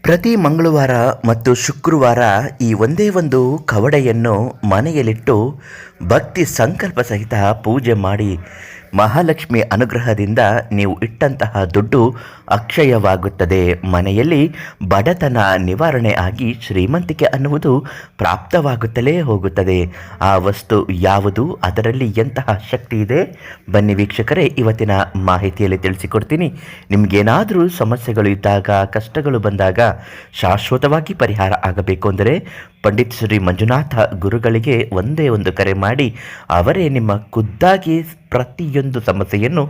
ಪ್ರತಿ ಮಂಗಳವಾರ ಮತ್ತು ಶುಕ್ರವಾರ ಈ ಒಂದೇ ಒಂದು ಕವಡೆಯನ್ನು ಮನೆಯಲ್ಲಿಟ್ಟು ಭಕ್ತಿ ಸಂಕಲ್ಪ ಸಹಿತ ಪೂಜೆ ಮಾಡಿ ಮಹಾಲಕ್ಷ್ಮಿ ಅನುಗ್ರಹದಿಂದ ನೀವು ಇಟ್ಟಂತಹ ದುಡ್ಡು ಅಕ್ಷಯವಾಗುತ್ತದೆ. ಮನೆಯಲ್ಲಿ ಬಡತನ ನಿವಾರಣೆ ಆಗಿ ಶ್ರೀಮಂತಿಕೆ ಅನ್ನುವುದು ಪ್ರಾಪ್ತವಾಗುತ್ತಲೇ ಹೋಗುತ್ತದೆ. ಆ ವಸ್ತು ಯಾವುದು, ಅದರಲ್ಲಿ ಎಂತಹ ಶಕ್ತಿ ಇದೆ, ಬನ್ನಿ ವೀಕ್ಷಕರೇ, ಇವತ್ತಿನ ಮಾಹಿತಿಯಲ್ಲಿ ತಿಳಿಸಿಕೊಡ್ತೀನಿ. ನಿಮಗೇನಾದರೂ ಸಮಸ್ಯೆಗಳು ಇದ್ದಾಗ, ಕಷ್ಟಗಳು ಬಂದಾಗ ಶಾಶ್ವತವಾಗಿ ಪರಿಹಾರ ಆಗಬೇಕು ಅಂದರೆ ಪಂಡಿತ್ ಶ್ರೀ ಮಂಜುನಾಥ ಗುರುಗಳಿಗೆ ಒಂದೇ ಒಂದು ಕರೆ ಮಾಡಿ ಅವರೇ ನಿಮ್ಮ ಖುದ್ದಾಗಿ ಪ್ರತಿಯೊಂದು ಸಮಸ್ಯೆಯನ್ನು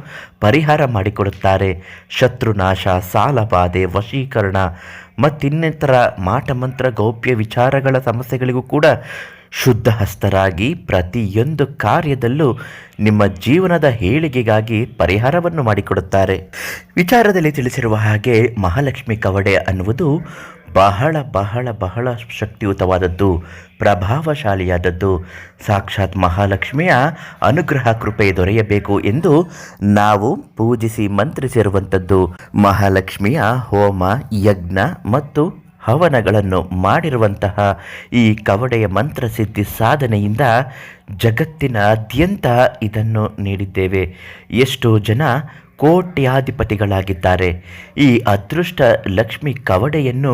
ಪರಿಹಾರ ಮಾಡಿಕೊಡುತ್ತಾರೆ. ಶತ್ರುನಾಶ, ಸಾಲಬಾಧೆ, ವಶೀಕರಣ ಮತ್ತಿನ್ನಿತರ ಮಾಟಮಂತ್ರ, ಗೌಪ್ಯ ವಿಚಾರಗಳ ಸಮಸ್ಯೆಗಳಿಗೂ ಕೂಡ ಶುದ್ಧ ಹಸ್ತರಾಗಿ ಪ್ರತಿಯೊಂದು ಕಾರ್ಯದಲ್ಲೂ ನಿಮ್ಮ ಜೀವನದ ಏಳಿಗೆಗಾಗಿ ಪರಿಹಾರವನ್ನು ಮಾಡಿಕೊಡುತ್ತಾರೆ. ವಿಚಾರದಲ್ಲಿ ತಿಳಿಸಿರುವ ಹಾಗೆ ಮಹಾಲಕ್ಷ್ಮಿ ಕವಡೆ ಅನ್ನುವುದು ಬಹಳ ಬಹಳ ಬಹಳ ಶಕ್ತಿಯುತವಾದದ್ದು, ಪ್ರಭಾವಶಾಲಿಯಾದದ್ದು. ಸಾಕ್ಷಾತ್ ಮಹಾಲಕ್ಷ್ಮಿಯ ಅನುಗ್ರಹ ಕೃಪೆ ದೊರೆಯಬೇಕು ಎಂದು ನಾವು ಪೂಜಿಸಿ ಮಂತ್ರಿಸಿರುವಂಥದ್ದು. ಮಹಾಲಕ್ಷ್ಮಿಯ ಹೋಮ, ಯಜ್ಞ ಮತ್ತು ಹವನಗಳನ್ನು ಮಾಡಿರುವಂತಹ ಈ ಕವಡೆಯ ಮಂತ್ರಸಿದ್ಧಿ ಸಾಧನೆಯಿಂದ ಜಗತ್ತಿನಾದ್ಯಂತ ಇದನ್ನು ನೀಡಿದ್ದೇವೆ. ಎಷ್ಟೋ ಜನ ಕೋಟ್ಯಾಧಿಪತಿಗಳಾಗಿದ್ದಾರೆ. ಈ ಅದೃಷ್ಟ ಲಕ್ಷ್ಮಿ ಕವಡೆಯನ್ನು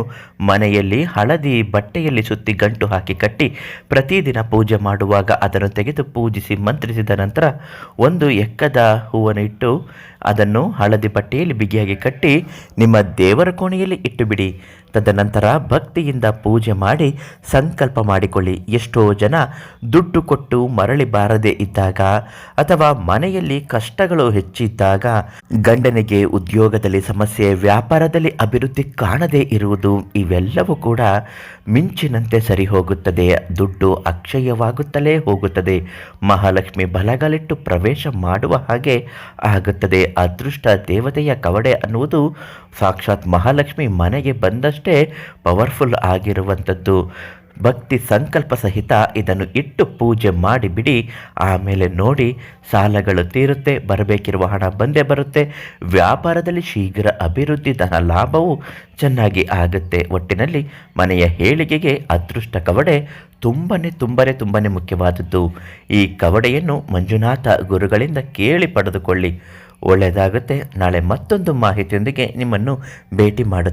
ಮನೆಯಲ್ಲಿ ಹಳದಿ ಬಟ್ಟೆಯಲ್ಲಿ ಸುತ್ತಿ ಗಂಟು ಹಾಕಿ ಕಟ್ಟಿ ಪ್ರತಿದಿನ ಪೂಜೆ ಮಾಡುವಾಗ ಅದನ್ನು ತೆಗೆದು ಪೂಜಿಸಿ ಮಂತ್ರಿಸಿದ ನಂತರ ಒಂದು ಎಕ್ಕದ ಹೂವನ್ನು ಇಟ್ಟು ಅದನ್ನು ಹಳದಿ ಬಟ್ಟೆಯಲ್ಲಿ ಬಿಗಿಯಾಗಿ ಕಟ್ಟಿ ನಿಮ್ಮ ದೇವರ ಕೋಣೆಯಲ್ಲಿ ಇಟ್ಟು ಬಿಡಿ. ತದನಂತರ ಭಕ್ತಿಯಿಂದ ಪೂಜೆ ಮಾಡಿ ಸಂಕಲ್ಪ ಮಾಡಿಕೊಳ್ಳಿ. ಎಷ್ಟೋ ಜನ ದುಡ್ಡು ಕೊಟ್ಟು ಮರಳಿ ಬಾರದೆ ಇದ್ದಾಗ ಅಥವಾ ಮನೆಯಲ್ಲಿ ಕಷ್ಟಗಳು ಹೆಚ್ಚಿದ್ದಾಗ, ಗಂಡನಿಗೆ ಉದ್ಯೋಗದಲ್ಲಿ ಸಮಸ್ಯೆ, ವ್ಯಾಪಾರದಲ್ಲಿ ಅಭಿವೃದ್ಧಿ ಕಾಣದೇ ಇರುವುದು, ಇವೆಲ್ಲವೂ ಕೂಡ ಮಿಂಚಿನಂತೆ ಸರಿ ಹೋಗುತ್ತದೆ. ದುಡ್ಡು ಅಕ್ಷಯವಾಗುತ್ತಲೇ ಹೋಗುತ್ತದೆ. ಮಹಾಲಕ್ಷ್ಮಿ ಬಲಗಾಲಿಟ್ಟು ಪ್ರವೇಶ ಮಾಡುವ ಹಾಗೆ ಆಗುತ್ತದೆ. ಅದೃಷ್ಟ ದೇವತೆಯ ಕವಡೆ ಅನ್ನುವುದು ಸಾಕ್ಷಾತ್ ಮಹಾಲಕ್ಷ್ಮಿ ಮನೆಗೆ ಬಂದಷ್ಟೇ ಪವರ್ಫುಲ್ ಆಗಿರುವಂಥದ್ದು. ಭಕ್ತಿ ಸಂಕಲ್ಪ ಸಹಿತ ಇದನ್ನು ಇಟ್ಟು ಪೂಜೆ ಮಾಡಿಬಿಡಿ. ಆಮೇಲೆ ನೋಡಿ, ಸಾಲಗಳು ತೀರುತ್ತೆ, ಬರಬೇಕಿರುವ ಹಣ ಬಂದೇ ಬರುತ್ತೆ. ವ್ಯಾಪಾರದಲ್ಲಿ ಶೀಘ್ರ ಅಭಿವೃದ್ಧಿ, ಧನ ಲಾಭವು ಚೆನ್ನಾಗಿ ಆಗುತ್ತೆ. ಒಟ್ಟಿನಲ್ಲಿ ಮನೆಯ ಏಳಿಗೆಗೆ ಅದೃಷ್ಟ ಕವಡೆ ತುಂಬನೇ ಮುಖ್ಯವಾದದ್ದು. ಈ ಕವಡೆಯನ್ನು ಮಂಜುನಾಥ ಗುರುಗಳಿಂದ ಕೇಳಿ ಪಡೆದುಕೊಳ್ಳಿ, ಒಳ್ಳೆಯದಾಗುತ್ತೆ. ನಾಳೆ ಮತ್ತೊಂದು ಮಾಹಿತಿಯೊಂದಿಗೆ ನಿಮ್ಮನ್ನು ಭೇಟಿ ಮಾಡುತ್ತೆ.